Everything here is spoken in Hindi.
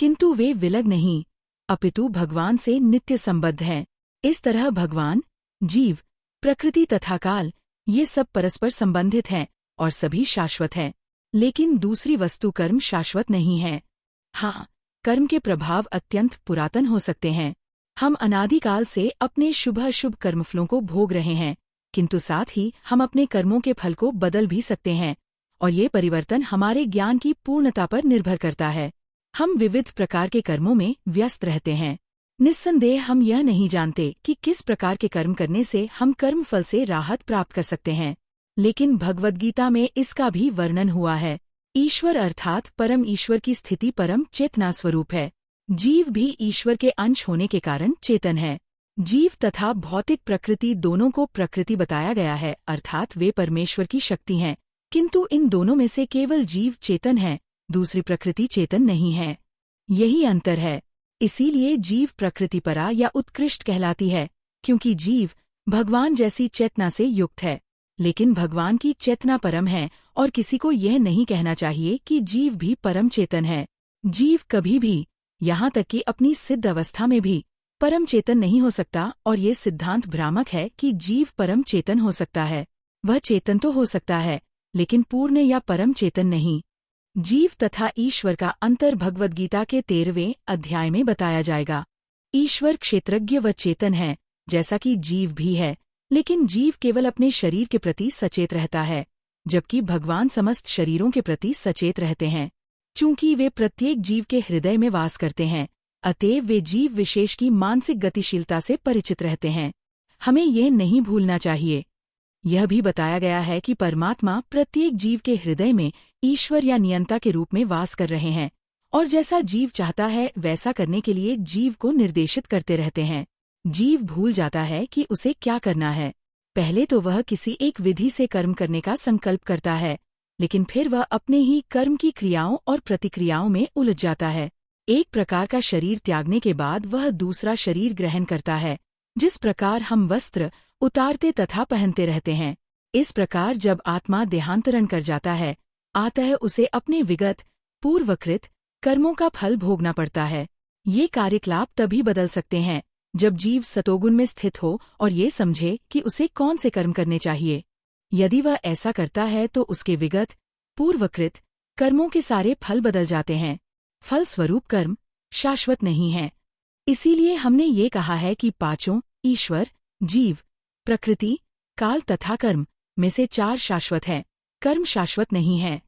किंतु वे विलग नहीं, अपितु भगवान से नित्य संबद्ध हैं। इस तरह भगवान, जीव, प्रकृति तथा काल ये सब परस्पर संबंधित हैं और सभी शाश्वत हैं। लेकिन दूसरी वस्तु कर्म शाश्वत नहीं है। हाँ, कर्म के प्रभाव अत्यंत पुरातन हो सकते हैं। हम अनादिकाल से अपने शुभ अशुभ कर्मफलों को भोग रहे हैं, किंतु साथ ही हम अपने कर्मों के फल को बदल भी सकते हैं, और ये परिवर्तन हमारे ज्ञान की पूर्णता पर निर्भर करता है। हम विविध प्रकार के कर्मों में व्यस्त रहते हैं। निस्संदेह हम यह नहीं जानते कि किस प्रकार के कर्म करने से हम कर्म फल से राहत प्राप्त कर सकते हैं, लेकिन भगवद गीता में इसका भी वर्णन हुआ है। ईश्वर अर्थात परम ईश्वर की स्थिति परम चेतना स्वरूप है। जीव भी ईश्वर के अंश होने के कारण चेतन है। जीव तथा भौतिक प्रकृति दोनों को प्रकृति बताया गया है, अर्थात वे परमेश्वर की शक्ति हैं, किंतु इन दोनों में से केवल जीव चेतन है, दूसरी प्रकृति चेतन नहीं है। यही अंतर है। इसीलिए जीव प्रकृतिपरा या उत्कृष्ट कहलाती है, क्योंकि जीव भगवान जैसी चेतना से युक्त है, लेकिन भगवान की चेतना परम है, और किसी को यह नहीं कहना चाहिए कि जीव भी परम चेतन है। जीव कभी भी, यहाँ तक कि अपनी सिद्ध अवस्था में भी, परम चेतन नहीं हो सकता, और ये सिद्धांत भ्रामक है कि जीव परम चेतन हो सकता है। वह चेतन तो हो सकता है, लेकिन पूर्ण या परम चेतन नहीं। जीव तथा ईश्वर का अंतर भगवद गीता के 13वें अध्याय में बताया जाएगा। ईश्वर क्षेत्रज्ञ व चेतन है, जैसा कि जीव भी है, लेकिन जीव केवल अपने शरीर के प्रति सचेत रहता है, जबकि भगवान समस्त शरीरों के प्रति सचेत रहते हैं। चूंकि वे प्रत्येक जीव के हृदय में वास करते हैं, अतएव वे जीव विशेष की मानसिक गतिशीलता से परिचित रहते हैं। हमें यह नहीं भूलना चाहिए। यह भी बताया गया है कि परमात्मा प्रत्येक जीव के हृदय में ईश्वर या नियंता के रूप में वास कर रहे हैं, और जैसा जीव चाहता है वैसा करने के लिए जीव को निर्देशित करते रहते हैं। जीव भूल जाता है कि उसे क्या करना है। पहले तो वह किसी एक विधि से कर्म करने का संकल्प करता है, लेकिन फिर वह अपने ही कर्म की क्रियाओं और प्रतिक्रियाओं में उलझ जाता है। एक प्रकार का शरीर त्यागने के बाद वह दूसरा शरीर ग्रहण करता है, जिस प्रकार हम वस्त्र उतारते तथा पहनते रहते हैं। इस प्रकार जब आत्मा देहांतरण कर जाता है, अतः उसे अपने विगत पूर्वकृत कर्मों का फल भोगना पड़ता है। ये कार्यकलाप तभी बदल सकते हैं जब जीव सतोगुण में स्थित हो और ये समझे कि उसे कौन से कर्म करने चाहिए। यदि वह ऐसा करता है तो उसके विगत पूर्वकृत कर्मों के सारे फल बदल जाते हैं। फल स्वरूप कर्म शाश्वत नहीं है। इसीलिए हमने ये कहा है कि पांचों ईश्वर, जीव, प्रकृति, काल तथा कर्म में से 4 शाश्वत हैं, कर्म शाश्वत नहीं है।